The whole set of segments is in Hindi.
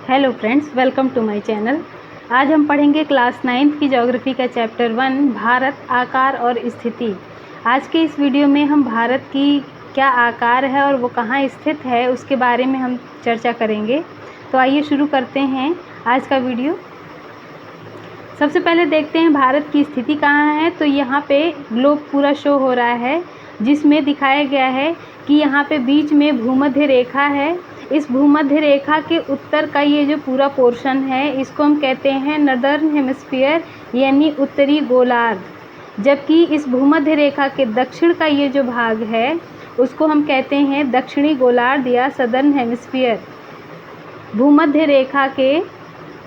Hello friends, welcome to my channel. आज हम पढ़ेंगे क्लास 9th की ज्योग्राफी का चैप्टर 1 भारत आकार और स्थिति। आज के इस वीडियो में हम भारत की क्या आकार है और वो कहाँ स्थित है उसके बारे में हम चर्चा करेंगे। तो आइए शुरू करते हैं आज का वीडियो। सबसे पहले देखते हैं भारत की स्थिति कहाँ है। तो यहाँ पे ग्लोब पूरा शो हो रहा है जिसमें दिखाया गया है कि यहाँ पे बीच में भूमध्य रेखा है। इस भूमध्य रेखा के उत्तर का ये जो पूरा पोर्शन है इसको हम कहते हैं नॉर्दर्न हेमिस्फीयर यानी उत्तरी गोलार्ध। जबकि इस भूमध्य रेखा के दक्षिण का ये जो भाग है उसको हम कहते हैं दक्षिणी गोलार्ध या सदर्न हेमिस्फीयर। भूमध्य रेखा के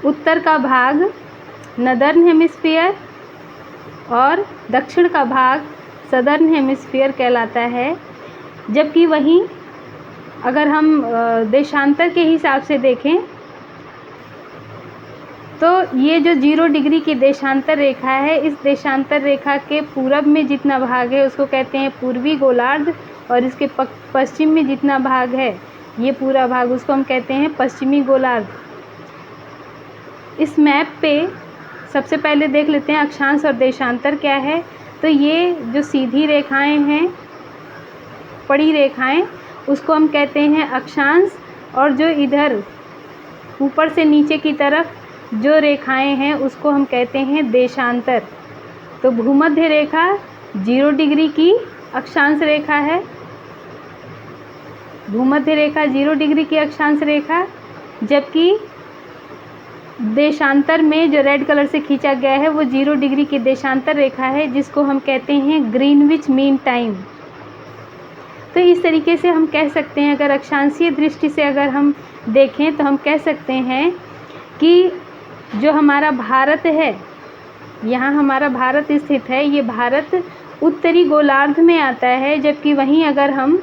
उत्तर का भाग नॉर्दर्न हेमिस्फीयर और दक्षिण का भाग सदर्न हेमिस्फीयर कहलाता है। जबकि वहीं अगर हम देशांतर के हिसाब से देखें तो ये जो 0 डिग्री की देशांतर रेखा है, इस देशांतर रेखा के पूरब में जितना भाग है उसको कहते हैं पूर्वी गोलार्ध और इसके पश्चिम में जितना भाग है ये पूरा भाग उसको हम कहते हैं पश्चिमी गोलार्ध। इस मैप पे सबसे पहले देख लेते हैं अक्षांश और देशांतर क्या है। तो ये जो सीधी रेखाएं हैं, पड़ी रेखाएं, उसको हम कहते हैं अक्षांश, और जो इधर ऊपर से नीचे की तरफ जो रेखाएं हैं उसको हम कहते हैं देशांतर। तो भूमध्य रेखा 0 डिग्री की अक्षांश रेखा है, भूमध्य रेखा 0 डिग्री की अक्षांश रेखा। जबकि देशांतर में जो रेड कलर से खींचा गया है वो 0 डिग्री की देशांतर रेखा है जिसको हम कहते हैं ग्रीनविच मीन टाइम। तो इस तरीके से हम कह सकते हैं, अगर अक्षांशीय दृष्टि से अगर हम देखें तो हम कह सकते हैं कि जो हमारा भारत है, यहाँ हमारा भारत स्थित है, ये भारत उत्तरी गोलार्ध में आता है। जबकि वहीं अगर हम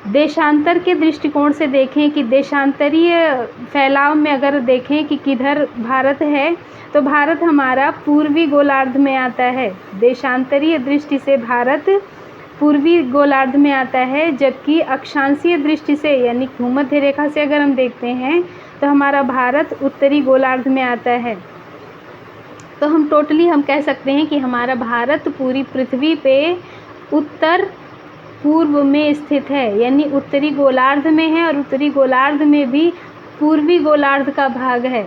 देशांतर के दृष्टिकोण से देखें कि देशांतरीय फैलाव में अगर देखें कि किधर भारत है, तो भारत हमारा पूर्वी गोलार्ध में आता है। देशांतरीय दृष्टि से भारत पूर्वी गोलार्ध में आता है। जबकि अक्षांशीय दृष्टि से यानी भूमध्य रेखा से अगर हम देखते हैं तो हमारा भारत उत्तरी गोलार्ध में आता है। तो हम टोटली हम कह सकते हैं कि हमारा भारत पूरी पृथ्वी पे उत्तर पूर्व में स्थित है, यानी उत्तरी गोलार्ध में है और उत्तरी गोलार्ध में भी पूर्वी गोलार्ध का भाग है।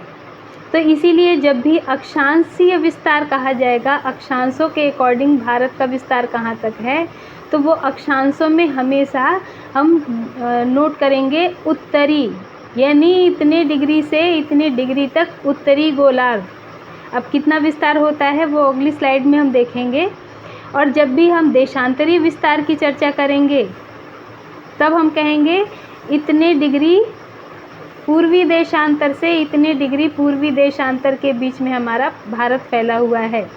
तो इसीलिए जब भी अक्षांशीय विस्तार कहा जाएगा, अक्षांशों के अकॉर्डिंग भारत का विस्तार कहाँ तक है, तो वो अक्षांशों में हमेशा हम नोट करेंगे उत्तरी, यानी इतने डिग्री से इतने डिग्री तक उत्तरी गोलार्ध। अब कितना विस्तार होता है वो अगली स्लाइड में हम देखेंगे। और जब भी हम देशांतरीय विस्तार की चर्चा करेंगे तब हम कहेंगे इतने डिग्री पूर्वी देशांतर से इतने डिग्री पूर्वी देशांतर के बीच में हमारा भारत फैला हुआ है।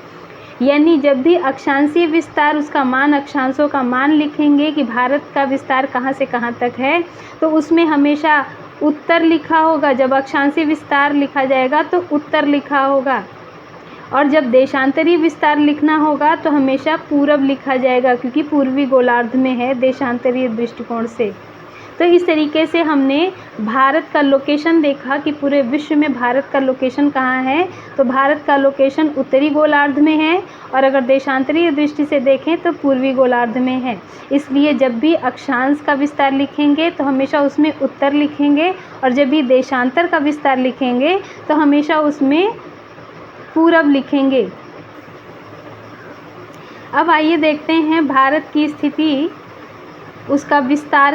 यानी जब भी अक्षांशीय विस्तार उसका मान, अक्षांशों का मान लिखेंगे कि भारत का विस्तार कहाँ से कहाँ तक है, तो उसमें हमेशा उत्तर लिखा होगा। जब अक्षांशीय विस्तार लिखा जाएगा तो उत्तर लिखा होगा, और जब देशांतरीय विस्तार लिखना होगा तो हमेशा पूरब लिखा जाएगा, क्योंकि पूर्वी गोलार्ध में है देशांतरीय दृष्टिकोण से। तो इस तरीके से हमने भारत का लोकेशन देखा कि पूरे विश्व में भारत का लोकेशन कहाँ है। तो भारत का लोकेशन उत्तरी गोलार्ध में है, और अगर देशांतरीय दृष्टि से देखें तो पूर्वी गोलार्ध में है। इसलिए जब भी अक्षांश का विस्तार लिखेंगे तो हमेशा उसमें उत्तर लिखेंगे, और जब भी देशांतर का विस्तार लिखेंगे तो हमेशा उसमें पूरब लिखेंगे। अब आइए देखते हैं भारत की स्थिति, उसका विस्तार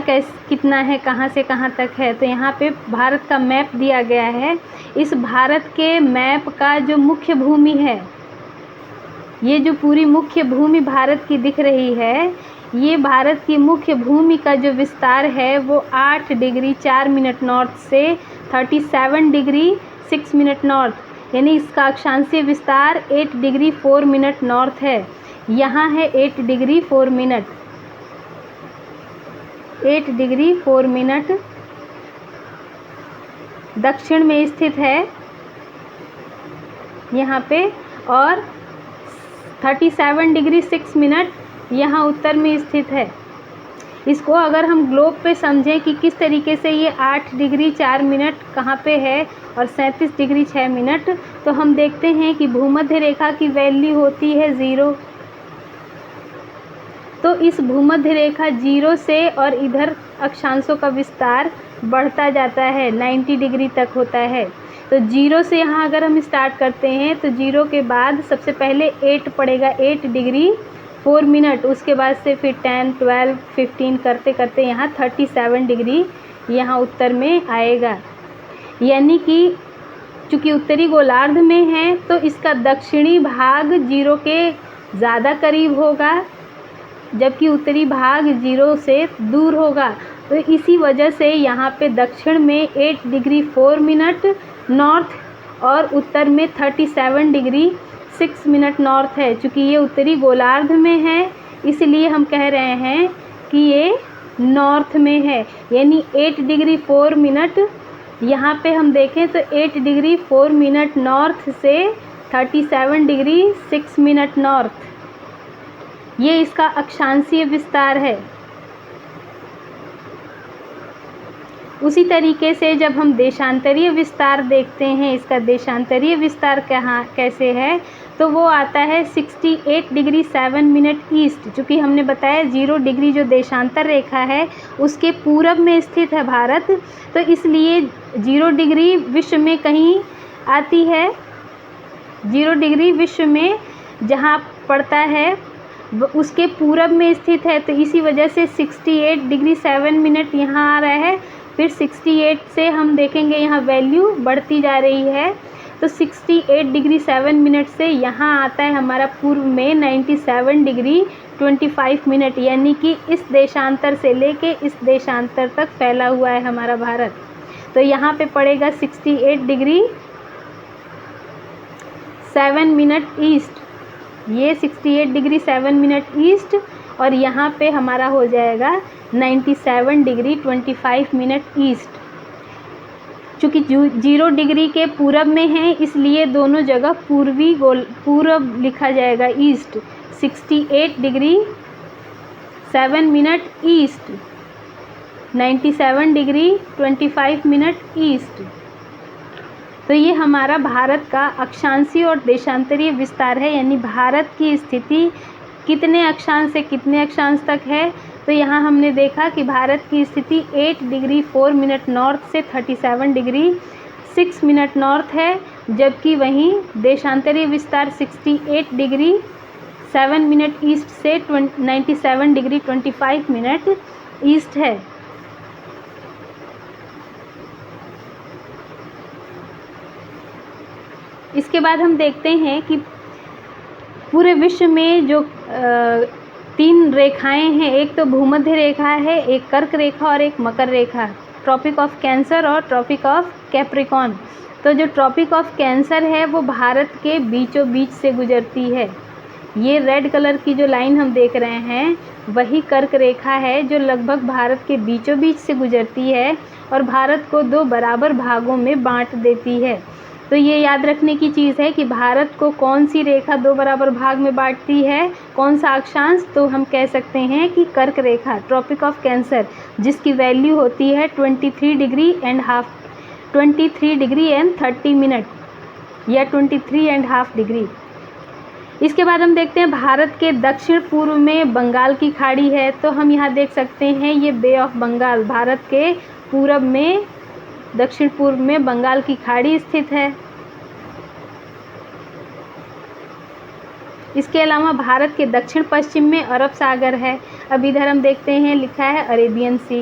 कितना है, कहाँ से कहाँ तक है। तो यहाँ पे भारत का मैप दिया गया है। इस भारत के मैप का जो मुख्य भूमि है, ये जो पूरी मुख्य भूमि भारत की दिख रही है, ये भारत की मुख्य भूमि का जो विस्तार है वो 8 डिग्री 4 मिनट नॉर्थ से 37 डिग्री 6 मिनट नॉर्थ, यानी इसका अक्षांशीय विस्तार 8 डिग्री 4 मिनट नॉर्थ है। यहाँ है 8 डिग्री 4 मिनट, 8 डिग्री 4 मिनट दक्षिण में स्थित है यहाँ पे, और 37 डिग्री 6 मिनट यहाँ उत्तर में स्थित है। इसको अगर हम ग्लोब पे समझें कि किस तरीके से ये 8 डिग्री 4 मिनट कहाँ पे है और 37 डिग्री 6 मिनट, तो हम देखते हैं कि भूमध्य रेखा की वैल्यू होती है 0। तो इस भूमध्य रेखा 0 से और इधर अक्षांशों का विस्तार बढ़ता जाता है, 90 डिग्री तक होता है। तो 0 से यहाँ अगर हम स्टार्ट करते हैं तो 0 के बाद सबसे पहले 8 पड़ेगा, 8 डिग्री 4 मिनट, उसके बाद से फिर 10, 12, 15 करते करते यहाँ 37 डिग्री यहाँ उत्तर में आएगा। यानी कि चूँकि उत्तरी गोलार्ध में है तो इसका दक्षिणी भाग 0 के ज़्यादा करीब होगा, जबकि उत्तरी भाग 0 से दूर होगा। तो इसी वजह से यहाँ पे दक्षिण में 8 डिग्री 4 मिनट नॉर्थ और उत्तर में 37 डिग्री 6 मिनट नॉर्थ है। चूँकि ये उत्तरी गोलार्ध में है इसलिए हम कह रहे हैं कि ये नॉर्थ में है। यानी 8 डिग्री 4 मिनट यहाँ पे हम देखें तो 8 डिग्री 4 मिनट नॉर्थ से 37 डिग्री 6 मिनट नॉर्थ, ये इसका अक्षांशीय विस्तार है। उसी तरीके से जब हम देशांतरीय विस्तार देखते हैं, इसका देशांतरीय विस्तार कहाँ कैसे है, तो वो आता है 68 डिग्री 7 मिनट ईस्ट। चूँकि हमने बताया 0 डिग्री जो देशांतर रेखा है उसके पूरब में स्थित है भारत, तो इसलिए 0 डिग्री विश्व में कहीं आती है, 0 डिग्री विश्व में जहाँ पड़ता है उसके पूरब में स्थित है। तो इसी वजह से 68 डिग्री 7 मिनट यहाँ आ रहा है। फिर 68 से हम देखेंगे यहाँ वैल्यू बढ़ती जा रही है, तो 68 डिग्री 7 मिनट से यहाँ आता है हमारा पूर्व में 97 डिग्री 25 मिनट, यानी कि इस देशांतर से लेके इस देशांतर तक फैला हुआ है हमारा भारत। तो यहाँ पे पड़ेगा 68 डिग्री 7 मिनट ईस्ट, ये 68 डिग्री 7 मिनट ईस्ट, और यहाँ पे हमारा हो जाएगा 97 डिग्री 25 मिनट ईस्ट। चूँकि 0 डिग्री के पूरब में है इसलिए दोनों जगह पूरब लिखा जाएगा, east. 68 degree 7 minute east, 97 degree 25 minute east. तो ये हमारा भारत का अक्षांशीय और देशांतरीय विस्तार है, यानी भारत की स्थिति कितने अक्षांश से कितने अक्षांश तक है। तो यहाँ हमने देखा कि भारत की स्थिति 8 डिग्री 4 मिनट नॉर्थ से 37 डिग्री 6 मिनट नॉर्थ है, जबकि वहीं देशांतरीय विस्तार 68 डिग्री 7 मिनट ईस्ट से 97 डिग्री 25 मिनट ईस्ट है। इसके बाद हम देखते हैं कि पूरे विश्व में जो 3 रेखाएं हैं, एक तो भूमध्य रेखा है, एक कर्क रेखा और एक मकर रेखा, ट्रॉपिक ऑफ कैंसर और ट्रॉपिक ऑफ कैप्रिकॉर्न। तो जो ट्रॉपिक ऑफ कैंसर है वो भारत के बीचों बीच से गुजरती है। ये रेड कलर की जो लाइन हम देख रहे हैं वही कर्क रेखा है जो लगभग भारत के बीचों बीच से गुजरती है और भारत को 2 बराबर भागों में बांट देती है। तो ये याद रखने की चीज़ है कि भारत को कौन सी रेखा 2 बराबर भाग में बांटती है, कौन सा अक्षांश, तो हम कह सकते हैं कि कर्क रेखा, ट्रॉपिक ऑफ कैंसर, जिसकी वैल्यू होती है 23 डिग्री एंड 30 मिनट या 23 एंड हाफ डिग्री। इसके बाद हम देखते हैं भारत के दक्षिण पूर्व में बंगाल की खाड़ी है। तो हम यहाँ देख सकते हैं ये बे ऑफ बंगाल, भारत के पूरब में दक्षिण पूर्व में बंगाल की खाड़ी स्थित है। इसके अलावा भारत के दक्षिण पश्चिम में अरब सागर है। अब इधर हम देखते हैं लिखा है अरेबियन सी,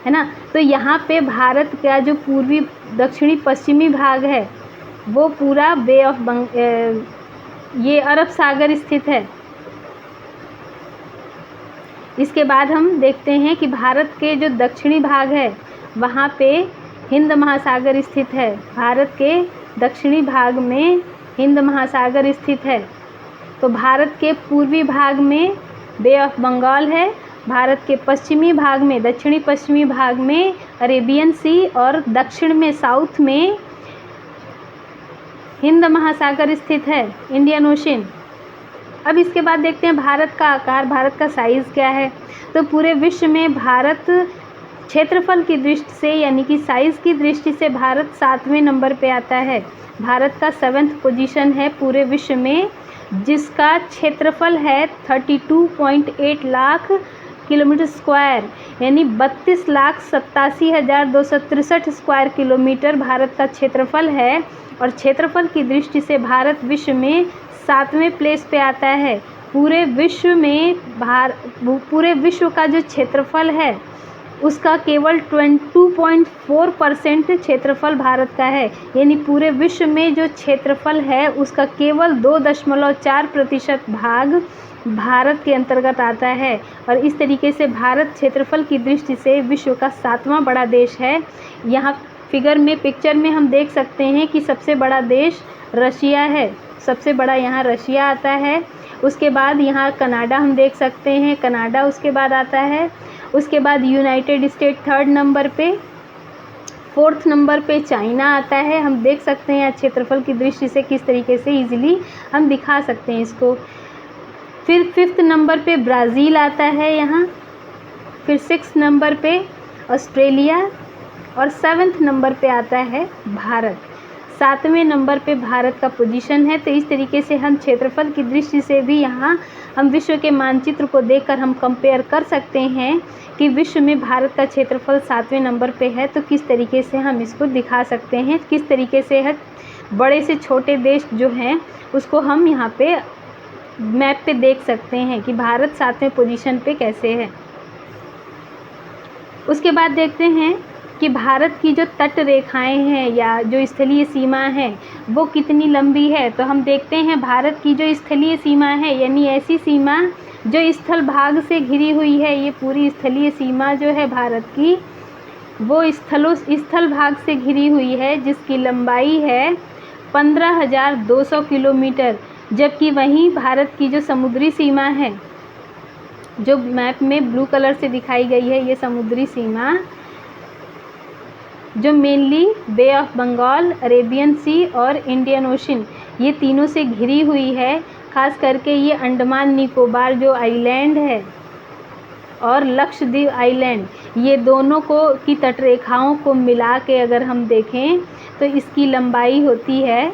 है ना। तो यहाँ पे भारत का जो पूर्वी दक्षिणी पश्चिमी भाग है वो पूरा बे ऑफ ये अरब सागर स्थित है। इसके बाद हम देखते हैं कि भारत के जो दक्षिणी भाग है वहाँ पे हिंद महासागर स्थित है। भारत के दक्षिणी भाग में हिंद महासागर स्थित है। तो भारत के पूर्वी भाग में बे ऑफ बंगाल है, भारत के पश्चिमी भाग में, दक्षिणी पश्चिमी भाग में अरेबियन सी और दक्षिण में साउथ में हिंद महासागर स्थित है, इंडियन ओशन। अब इसके बाद देखते हैं भारत का आकार, भारत का साइज़ क्या है। तो पूरे विश्व में भारत क्षेत्रफल की दृष्टि से यानी कि साइज़ की दृष्टि से भारत 7वें नंबर पे आता है। भारत का 7th पोजीशन है पूरे विश्व में, जिसका क्षेत्रफल है 32.8 लाख किलोमीटर स्क्वायर, यानी 32,87,263 स्क्वायर किलोमीटर भारत का क्षेत्रफल है। और क्षेत्रफल की दृष्टि से भारत विश्व में 7वें प्लेस पे आता है। पूरे विश्व में पूरे विश्व का जो क्षेत्रफल है उसका केवल 22.4% क्षेत्रफल भारत का है, यानी पूरे विश्व में जो क्षेत्रफल है उसका केवल 2.4% भाग भारत के अंतर्गत आता है। और इस तरीके से भारत क्षेत्रफल की दृष्टि से विश्व का 7वां बड़ा देश है। यहाँ फिगर में, पिक्चर में हम देख सकते हैं कि सबसे बड़ा देश रशिया है, सबसे बड़ा यहाँ रशिया आता है। उसके बाद यहाँ कनाडा हम देख सकते हैं, कनाडा उसके बाद आता है। उसके बाद यूनाइटेड स्टेट 3rd नंबर पे, 4th नंबर पे चाइना आता है। हम देख सकते हैं क्षेत्रफल की दृष्टि से किस तरीके से इजीली हम दिखा सकते हैं इसको। फिर 5th नंबर पे ब्राज़ील आता है यहाँ, फिर 6th नंबर पे ऑस्ट्रेलिया और 7th नंबर पे आता है भारत। 7वें नंबर पे भारत का पोजीशन है। तो इस तरीके से हम क्षेत्रफल की दृष्टि से भी यहाँ हम विश्व के मानचित्र को देखकर हम कंपेयर कर सकते हैं कि विश्व में भारत का क्षेत्रफल 7वें नंबर पे है। तो किस तरीके से हम इसको दिखा सकते हैं, किस तरीके से है बड़े से छोटे देश जो हैं उसको हम यहाँ पे मैप पे देख सकते हैं कि भारत 7वें पोजीशन पे कैसे है। उसके बाद देखते हैं कि भारत की जो तट रेखाएं हैं या जो स्थलीय सीमा है वो कितनी लंबी है। तो हम देखते हैं भारत की जो स्थलीय सीमा है, यानी ऐसी सीमा जो स्थल भाग से घिरी हुई है, ये पूरी स्थलीय सीमा जो है भारत की वो स्थल भाग से घिरी हुई है, जिसकी लंबाई है 15,200 किलोमीटर। जबकि वहीं भारत की जो समुद्री सीमा है, जो मैप में ब्लू कलर से दिखाई गई है, ये समुद्री सीमा जो mainly bay of Bengal, Arabian sea और इंडियन ओशन, ये तीनों से घिरी हुई है। खास करके ये अंडमान निकोबार जो आइलैंड है और लक्षद्वीप आइलैंड, ये दोनों की तटरेखाओं को मिला के अगर हम देखें तो इसकी लंबाई होती है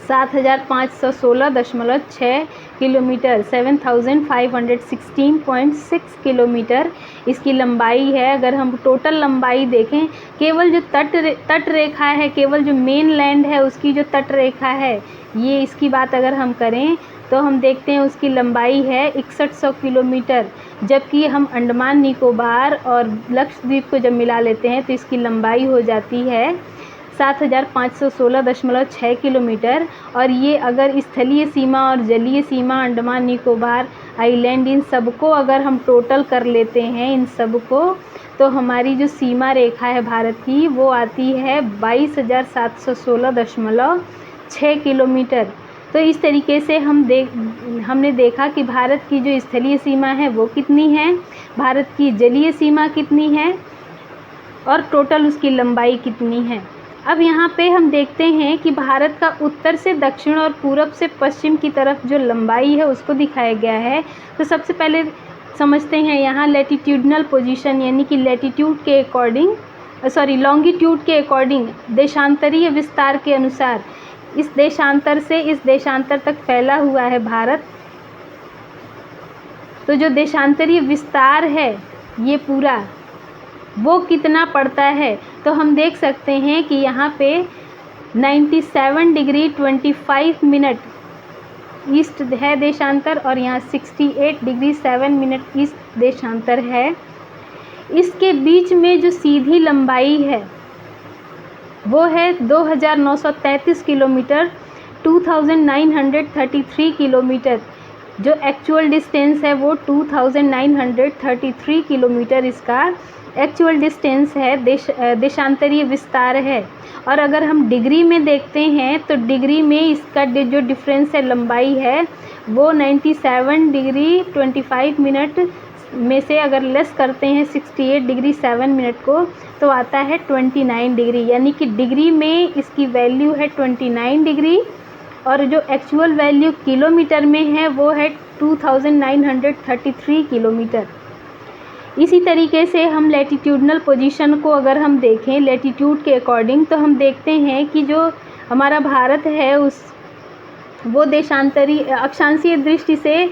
7,516.6 किलोमीटर, 7,516.6 किलोमीटर इसकी लंबाई है। अगर हम टोटल लंबाई देखें, केवल जो तट रेखा है, केवल जो मेन लैंड है उसकी जो तट रेखा है, ये इसकी बात अगर हम करें तो हम देखते हैं उसकी लंबाई है 6100 किलोमीटर। जबकि हम अंडमान निकोबार और लक्षद्वीप को जब मिला लेते हैं तो इसकी लंबाई हो जाती है 7,516.6 किलोमीटर। और ये अगर स्थलीय सीमा और जलीय सीमा अंडमान निकोबार आइलैंड, इन सबको अगर हम टोटल कर लेते हैं इन सबको, तो हमारी जो सीमा रेखा है भारत की वो आती है 22,716.6 किलोमीटर। तो इस तरीके से हमने देखा कि भारत की जो स्थलीय सीमा है वो कितनी है, भारत की जलीय सीमा कितनी है और टोटल उसकी लंबाई कितनी है। अब यहाँ पे हम देखते हैं कि भारत का उत्तर से दक्षिण और पूरब से पश्चिम की तरफ जो लंबाई है उसको दिखाया गया है। तो सबसे पहले समझते हैं यहाँ लैटिट्यूडनल पोजीशन, यानी कि लैटिट्यूड के अकॉर्डिंग, लॉन्गिट्यूड के अकॉर्डिंग, देशांतरीय विस्तार के अनुसार इस देशांतर से इस देशांतर तक फैला हुआ है भारत। तो जो देशांतरीय विस्तार है ये पूरा वो कितना पड़ता है, तो हम देख सकते हैं कि यहाँ पे 97 डिग्री 25 मिनट ईस्ट है देशांतर और यहाँ 68 डिग्री 7 मिनट ईस्ट देशांतर है। इसके बीच में जो सीधी लंबाई है वो है 2,933 किलोमीटर, 2,933 किलोमीटर। जो एक्चुअल डिस्टेंस है वो 2,933 किलोमीटर इसका एक्चुअल डिस्टेंस है, देशांतरीय विस्तार है। और अगर हम डिग्री में देखते हैं तो डिग्री में इसका जो डिफरेंस है लंबाई है वो 97 डिग्री 25 मिनट में से अगर लेस करते हैं 68 डिग्री 7 मिनट को तो आता है 29 डिग्री, यानी कि डिग्री में इसकी वैल्यू है 29 डिग्री और जो एक्चुअल वैल्यू किलोमीटर में है वो है 2933 किलोमीटर। इसी तरीके से हम लैटिट्यूडनल पोजीशन को अगर हम देखें लैटिट्यूड के अकॉर्डिंग, तो हम देखते हैं कि जो हमारा भारत है वो देशांतरी अक्षांशीय दृष्टि से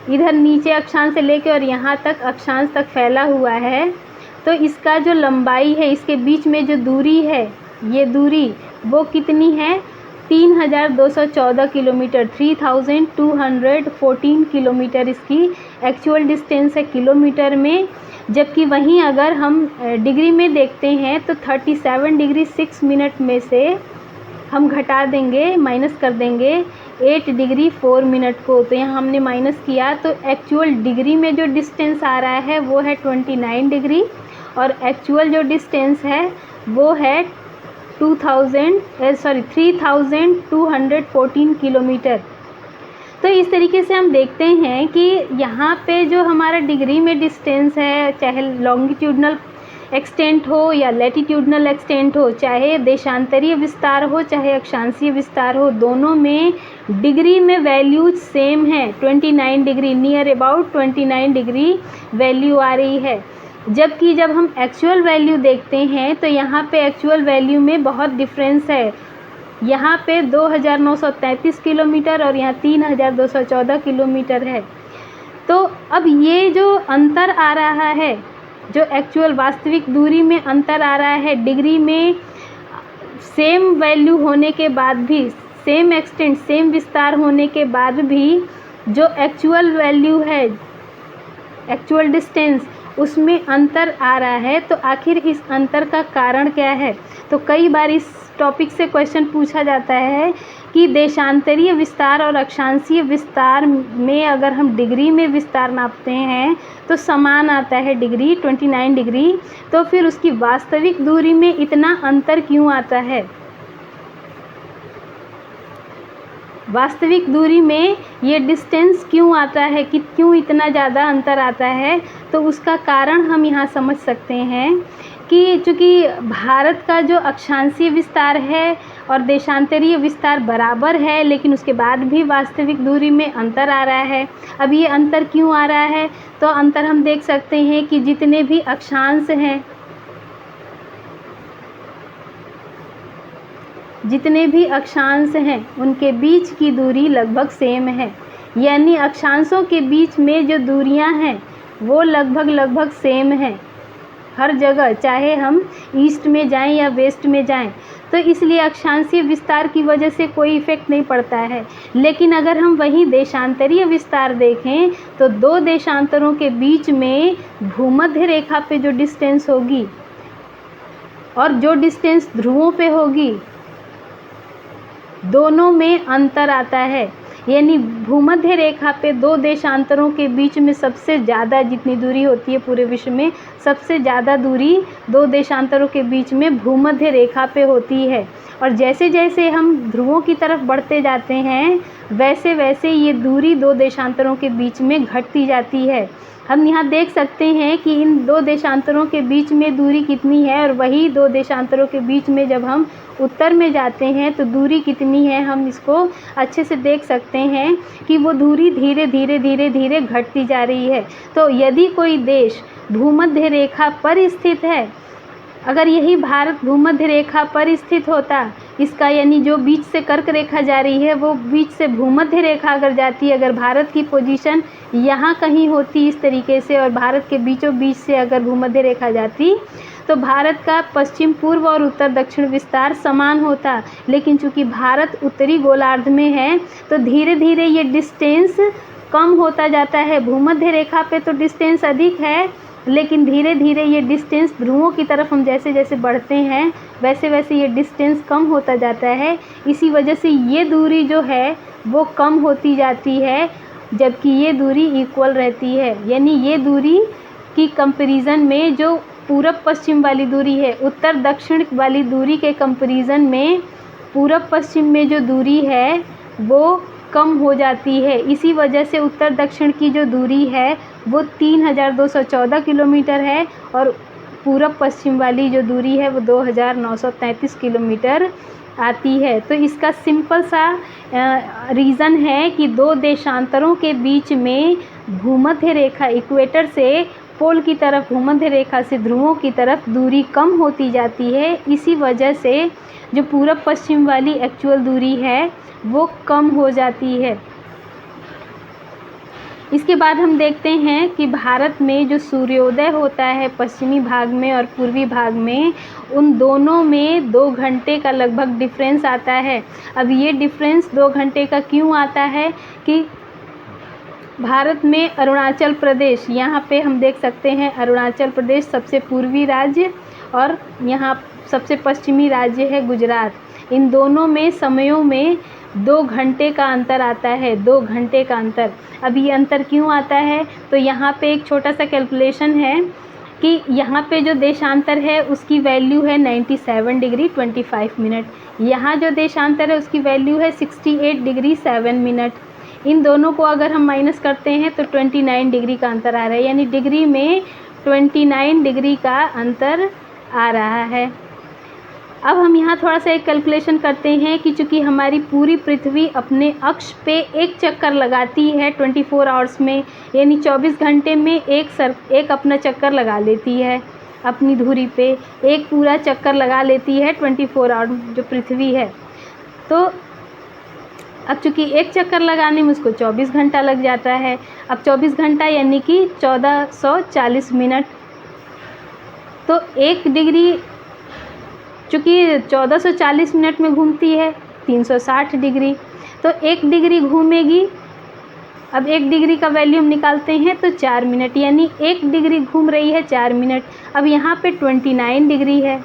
इधर नीचे अक्षांश से लेके और यहाँ तक अक्षांश तक फैला हुआ है। तो इसका जो लंबाई है, इसके बीच में जो दूरी है, ये दूरी वो कितनी है? 3214 किलोमीटर, 3214 किलोमीटर इसकी एक्चुअल डिस्टेंस है किलोमीटर में। जबकि वहीं अगर हम डिग्री में देखते हैं तो 37 डिग्री 6 मिनट में से हम घटा देंगे, माइनस कर देंगे 8 डिग्री 4 मिनट को। तो यहाँ हमने माइनस किया तो एक्चुअल डिग्री में जो डिस्टेंस आ रहा है वो है 29 डिग्री और एक्चुअल जो डिस्टेंस है वो है 3214 किलोमीटर। तो इस तरीके से हम देखते हैं कि यहाँ पे जो हमारा डिग्री में डिस्टेंस है, चाहे लॉन्गिट्यूडनल एक्सटेंट हो या लैटिट्यूडनल एक्सटेंट हो, चाहे देशांतरीय विस्तार हो चाहे अक्षांशीय विस्तार हो, दोनों में डिग्री में वैल्यूज सेम है। 29 degree, near about 29 degree value आ रही है। जबकि जब हम एक्चुअल वैल्यू देखते हैं तो यहाँ पे एक्चुअल वैल्यू में बहुत डिफरेंस है। यहाँ पे 2933 किलोमीटर और यहाँ 3214 किलोमीटर है। तो अब ये जो अंतर आ रहा है, जो एक्चुअल वास्तविक दूरी में अंतर आ रहा है, डिग्री में सेम वैल्यू होने के बाद भी, सेम एक्सटेंट सेम विस्तार होने के बाद भी जो एक्चुअल वैल्यू है, एक्चुअल डिस्टेंस, उसमें अंतर आ रहा है। तो आखिर इस अंतर का कारण क्या है? तो कई बार इस टॉपिक से क्वेश्चन पूछा जाता है कि देशांतरीय विस्तार और अक्षांशीय विस्तार में अगर हम डिग्री में विस्तार नापते हैं तो समान आता है डिग्री 29 डिग्री, तो फिर उसकी वास्तविक दूरी में इतना अंतर क्यों आता है? वास्तविक दूरी में ये डिस्टेंस क्यों आता है कि क्यों इतना ज़्यादा अंतर आता है? तो उसका कारण हम यहाँ समझ सकते हैं कि चूँकि भारत का जो अक्षांशीय विस्तार है और देशांतरीय विस्तार बराबर है, लेकिन उसके बाद भी वास्तविक दूरी में अंतर आ रहा है। अब ये अंतर क्यों आ रहा है? तो अंतर हम देख सकते हैं कि जितने भी अक्षांश हैं, जितने भी अक्षांश हैं उनके बीच की दूरी लगभग सेम है। यानी अक्षांशों के बीच में जो दूरियां हैं वो लगभग सेम हैं हर जगह, चाहे हम ईस्ट में जाएं या वेस्ट में जाएं। तो इसलिए अक्षांशीय विस्तार की वजह से कोई इफ़ेक्ट नहीं पड़ता है। लेकिन अगर हम वहीं देशांतरीय विस्तार देखें तो दो देशांतरों के बीच में भूमध्य रेखा पे जो डिस्टेंस होगी और जो डिस्टेंस ध्रुवों पे होगी, दोनों में अंतर आता है। यानी भूमध्य रेखा पे दो देशांतरों के बीच में सबसे ज़्यादा जितनी दूरी होती है पूरे विश्व में, सबसे ज़्यादा दूरी दो देशांतरों के बीच में भूमध्य रेखा पे होती है। और जैसे जैसे हम ध्रुवों की तरफ बढ़ते जाते हैं वैसे वैसे ये दूरी दो देशांतरों के बीच में घटती जाती है। हम यहाँ देख सकते हैं कि इन दो देशांतरों के बीच में दूरी कितनी है, और वही दो देशांतरों के बीच में जब हम उत्तर में जाते हैं तो दूरी कितनी है, हम इसको अच्छे से देख सकते हैं कि वो दूरी धीरे धीरे घटती जा रही है। तो यदि कोई देश भूमध्य रेखा पर स्थित है, अगर यही भारत भूमध्य रेखा पर स्थित होता, इसका यानी जो बीच से कर्क रेखा जा रही है वो बीच से भूमध्य रेखा अगर जाती, अगर भारत की पोजीशन यहाँ कहीं होती इस तरीके से और भारत के बीचों बीच से अगर भूमध्य रेखा जाती, तो भारत का पश्चिम पूर्व और उत्तर दक्षिण विस्तार समान होता। लेकिन चूंकि भारत उत्तरी गोलार्ध में है तो धीरे धीरे ये डिस्टेंस कम होता जाता है। भूमध्य रेखा पे तो डिस्टेंस अधिक है, लेकिन धीरे धीरे ये डिस्टेंस ध्रुवों की तरफ हम जैसे जैसे बढ़ते हैं वैसे वैसे ये डिस्टेंस कम होता जाता है। इसी वजह से ये दूरी जो है वो कम होती जाती है, जबकि ये दूरी इक्वल रहती है। यानी ये दूरी की कंपैरिजन में जो पूरब पश्चिम वाली दूरी है, उत्तर दक्षिण वाली दूरी के कंपैरिजन में पूरब पश्चिम में जो दूरी है वो कम हो जाती है। इसी वजह से उत्तर दक्षिण की जो दूरी है वो 3214 किलोमीटर है और पूरब पश्चिम वाली जो दूरी है वो 2933 किलोमीटर आती है। तो इसका सिंपल सा रीज़न है कि दो देशांतरों के बीच में भूमध्य रेखा, इक्वेटर से पोल की तरफ, भूमध्य रेखा से ध्रुवों की तरफ दूरी कम होती जाती है। इसी वजह से जो पूरब पश्चिम वाली एक्चुअल दूरी है वो कम हो जाती है। इसके बाद हम देखते हैं कि भारत में जो सूर्योदय होता है पश्चिमी भाग में और पूर्वी भाग में, उन दोनों में 2 घंटे का लगभग डिफरेंस आता है। अब ये डिफरेंस 2 घंटे का क्यों आता है कि भारत में अरुणाचल प्रदेश, यहाँ पे हम देख सकते हैं अरुणाचल प्रदेश सबसे पूर्वी राज्य और यहाँ सबसे पश्चिमी राज्य है गुजरात। इन दोनों में समयों में 2 घंटे का अंतर आता है, 2 घंटे का अंतर। अब ये अंतर क्यों आता है? तो यहाँ पे एक छोटा सा कैलकुलेशन है कि यहाँ पे जो देशांतर है उसकी वैल्यू है 97 डिग्री 25 मिनट। यहाँ जो देशांतर है उसकी वैल्यू है 68 डिग्री 7 मिनट। इन दोनों को अगर हम माइनस करते हैं तो 29 डिग्री का अंतर आ रहा है, यानी डिग्री में 29 डिग्री का अंतर आ रहा है। अब हम यहाँ थोड़ा सा एक कैलकुलेशन करते हैं कि चूँकि हमारी पूरी पृथ्वी अपने अक्ष पे एक चक्कर लगाती है 24 आवर्स में, यानी 24 घंटे में एक अपना चक्कर लगा लेती है अपनी धुरी पे, एक पूरा चक्कर लगा लेती है 24 आवर जो पृथ्वी है। तो अब चूँकि एक चक्कर लगाने में उसको 24 घंटा लग जाता है। अब 24 घंटा यानी कि 1440 मिनट। तो 1 डिग्री चूँकि 1440 मिनट में घूमती है 360 डिग्री, तो 1 डिग्री घूमेगी। अब 1 डिग्री का वैल्यू हम निकालते हैं तो 4 मिनट, यानी 1 डिग्री घूम रही है 4 मिनट। अब यहाँ पे 29 डिग्री है,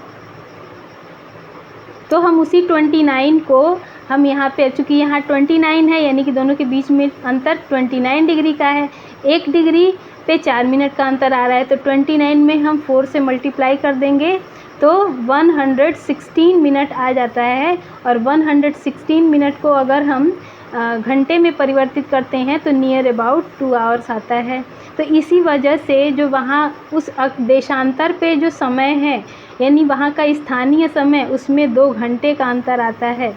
तो हम उसी 29 को हम यहाँ पे, चूँकि यहाँ 29 है यानी कि दोनों के बीच में अंतर 29 डिग्री का है, 1 डिग्री पे 4 मिनट का अंतर आ रहा है, तो 29 में हम 4 से मल्टीप्लाई कर देंगे तो 116 मिनट आ जाता है। और 116 मिनट को अगर हम घंटे में परिवर्तित करते हैं तो नियर अबाउट 2 आवर्स आता है। तो इसी वजह से जो वहाँ उस देशांतर पे जो समय है, यानी वहाँ का स्थानीय समय, उसमें 2 घंटे का अंतर आता है।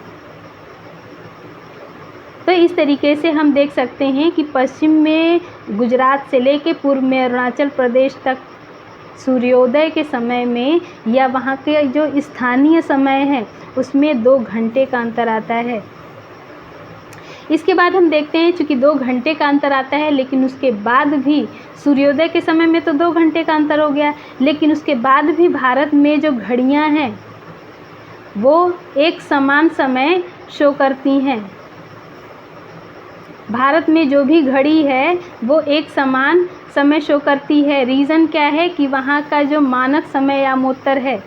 तो इस तरीके से हम देख सकते हैं कि पश्चिम में गुजरात से लेके पूर्व में अरुणाचल प्रदेश तक सूर्योदय के समय में या वहाँ के जो स्थानीय समय है उसमें 2 घंटे का अंतर आता है। इसके बाद हम देखते हैं चूँकि 2 घंटे का अंतर आता है, लेकिन उसके बाद भी सूर्योदय के समय में तो 2 घंटे का अंतर हो गया, लेकिन उसके बाद भी भारत में जो घड़ियाँ हैं वो एक समान समय शो करती हैं। भारत में जो भी घड़ी है वो एक समान समय शो करती है। रीज़न क्या है कि वहाँ का जो मानक समय यामोत्तर है,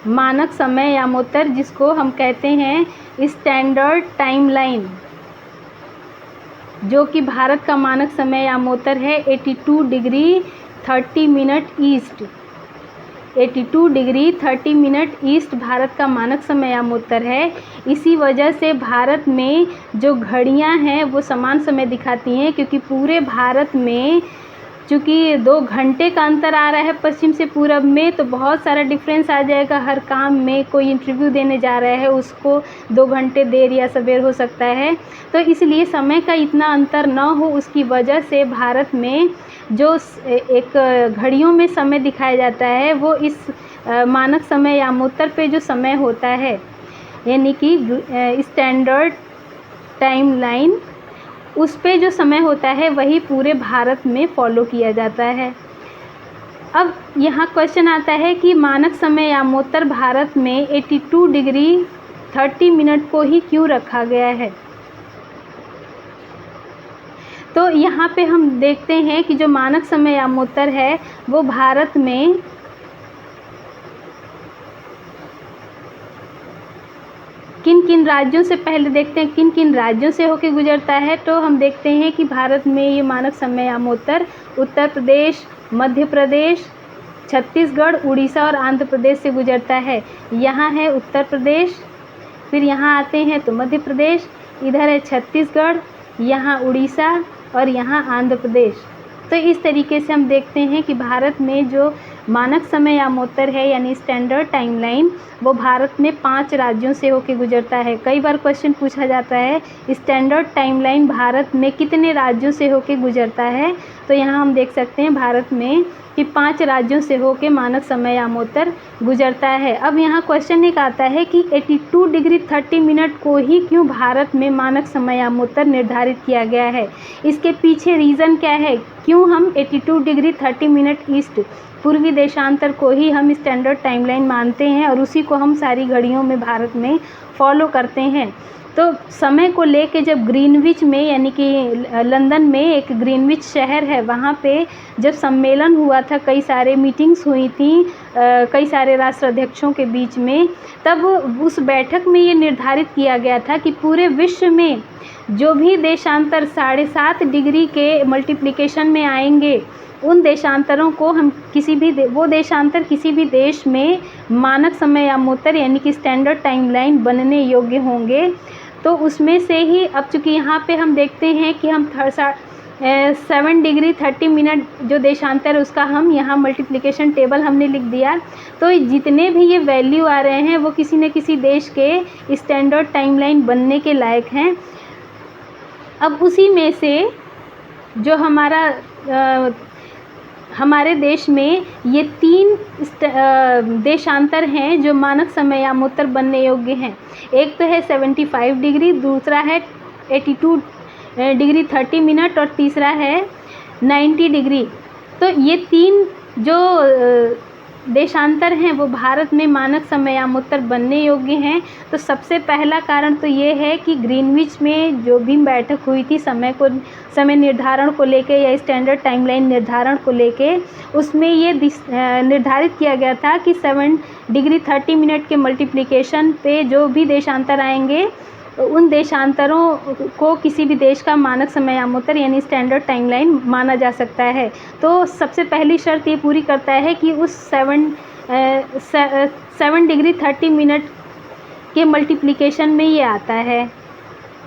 मानक समय यामोत्तर जिसको हम कहते हैं स्टैंडर्ड टाइम लाइन, जो कि भारत का मानक समय यामोत्तर है 82 degree 30 minute east. 82 degree 30 minute east Bharat का मानक समय यामोत्तर है। इसी वजह से भारत में जो घड़ियां हैं वो समान समय दिखाती हैं, क्योंकि पूरे भारत में चूँकि 2 घंटे का अंतर आ रहा है पश्चिम से पूरब में, तो बहुत सारा डिफरेंस आ जाएगा हर काम में। कोई इंटरव्यू देने जा रहा है उसको 2 घंटे देर या सवेर हो सकता है, तो इसलिए समय का इतना अंतर न हो उसकी वजह से भारत में जो एक घड़ियों में समय दिखाया जाता है वो इस मानक समय यामोत्तर पे जो समय होता है, यानी कि स्टैंडर्ड टाइम लाइन, उस पे जो समय होता है वही पूरे भारत में फॉलो किया जाता है। अब यहाँ क्वेश्चन आता है कि मानक समय यामोत्तर भारत में 82 डिग्री 30 मिनट को ही क्यों रखा गया है। तो यहाँ पे हम देखते हैं कि जो मानक समय यामोत्तर है वो भारत में किन किन राज्यों से, पहले देखते हैं किन किन राज्यों से होकर गुजरता है। तो हम देखते हैं कि भारत में ये मानक समय यामोत्तर उत्तर प्रदेश, मध्य प्रदेश, छत्तीसगढ़, उड़ीसा और आंध्र प्रदेश से गुजरता है। यहाँ है उत्तर प्रदेश, फिर यहाँ आते हैं तो मध्य प्रदेश, इधर है छत्तीसगढ़, यहाँ उड़ीसा और यहाँ आंध्र प्रदेश। तो इस तरीके से हम देखते हैं कि भारत में जो मानक समय यामोत्तर है यानी स्टैंडर्ड टाइमलाइन, वो भारत में 5 राज्यों से होकर गुजरता है। कई बार क्वेश्चन पूछा जाता है स्टैंडर्ड टाइमलाइन भारत में कितने राज्यों से होकर गुजरता है, तो यहाँ हम देख सकते हैं भारत में कि 5 राज्यों से होकर मानक समय यामोत्तर गुजरता है। अब यहाँ क्वेश्चन एक आता है कि 82 डिग्री 30 मिनट को ही क्यों भारत में मानक समय यामोत्तर निर्धारित किया गया है। इसके पीछे रीज़न क्या है, क्यों हम 82 डिग्री 30 मिनट ईस्ट पूर्वी देशांतर को ही हम स्टैंडर्ड टाइमलाइन मानते हैं और उसी को हम सारी घड़ियों में भारत में फॉलो करते हैं। तो समय को लेके जब ग्रीनविच में यानी कि लंदन में एक ग्रीनविच शहर है, वहाँ पे जब सम्मेलन हुआ था, कई सारे मीटिंग्स हुई थी कई सारे राष्ट्राध्यक्षों के बीच में, तब उस बैठक में ये निर्धारित किया गया था कि पूरे विश्व में जो भी देशांतर 7.5 डिग्री के मल्टीप्लिकेशन में आएंगे, उन देशांतरों को हम वो देशांतर किसी भी देश में मानक समय यामोत्तर यानी कि स्टैंडर्ड टाइमलाइन बनने योग्य होंगे। तो उसमें से ही अब चूँकि यहाँ पे हम देखते हैं कि हम 7 डिग्री 30 मिनट जो देशांतर है उसका हम यहाँ मल्टीप्लिकेशन टेबल हमने लिख दिया, तो जितने भी ये वैल्यू आ रहे हैं वो किसी न किसी देश के स्टैंडर्ड टाइमलाइन बनने के लायक हैं। अब उसी में से जो हमारे देश में ये 3 देशांतर हैं जो मानक समय यामोत्तर बनने योग्य हैं। एक तो है 75 डिग्री, दूसरा है 82 डिग्री 30 मिनट और तीसरा है 90 डिग्री। तो ये 3 जो देशांतर हैं वो भारत में मानक समय यामोत्तर बनने योग्य हैं। तो सबसे पहला कारण तो ये है कि ग्रीनविच में जो भी बैठक हुई थी समय निर्धारण को लेके या स्टैंडर्ड टाइमलाइन निर्धारण को लेके, उसमें ये निर्धारित किया गया था कि 7 डिग्री 30 मिनट के मल्टीप्लिकेशन पे जो भी देशांतर आएंगे, उन देशांतरों को किसी भी देश का मानक समय यामोत्तर यानी स्टैंडर्ड टाइमलाइन माना जा सकता है। तो सबसे पहली शर्त ये पूरी करता है कि उस 7 डिग्री 30 मिनट के मल्टीप्लिकेशन में ये आता है।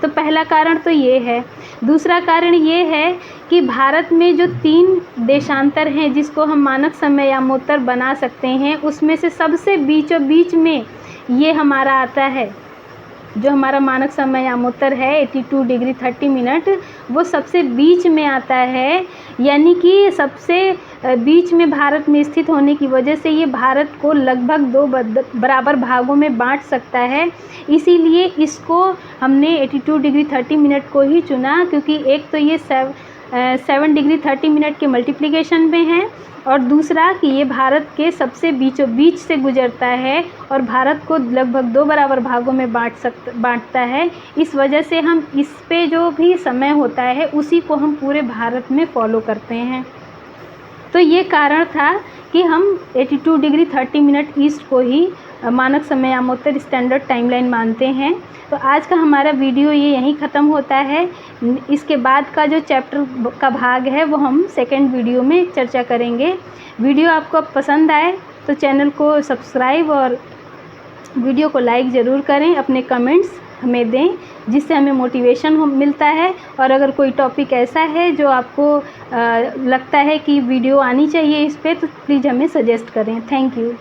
तो पहला कारण तो ये है। दूसरा कारण ये है कि भारत में जो 3 देशांतर हैं जिसको हम मानक समय यामोत्तर बना सकते हैं, उसमें से सबसे बीचों बीच में ये हमारा आता है। जो हमारा मानक समय यामोत्तर है 82 डिग्री 30 मिनट, वो सबसे बीच में आता है, यानी कि सबसे बीच में भारत में स्थित होने की वजह से ये भारत को लगभग 2 बराबर भागों में बांट सकता है। इसीलिए इसको हमने 82 डिग्री 30 मिनट को ही चुना, क्योंकि एक तो ये 7 डिग्री 30 मिनट के मल्टीप्लिकेशन में है और दूसरा कि ये भारत के सबसे बीचों बीच से गुजरता है और भारत को लगभग 2 बराबर भागों में बांटता है। इस वजह से हम इस पे जो भी समय होता है उसी को हम पूरे भारत में फॉलो करते हैं। तो ये कारण था कि हम 82 डिग्री 30 मिनट ईस्ट को ही मानक समय यामोत्तर स्टैंडर्ड टाइमलाइन मानते हैं। तो आज का हमारा वीडियो ये यहीं ख़त्म होता है। इसके बाद का जो चैप्टर का भाग है वो हम सेकंड वीडियो में चर्चा करेंगे। वीडियो आपको पसंद आए तो चैनल को सब्सक्राइब और वीडियो को लाइक ज़रूर करें। अपने कमेंट्स हमें दें जिससे हमें मोटिवेशन मिलता है। और अगर कोई टॉपिक ऐसा है जो आपको लगता है कि वीडियो आनी चाहिए इस पर, तो प्लीज़ हमें सजेस्ट करें। Thank you.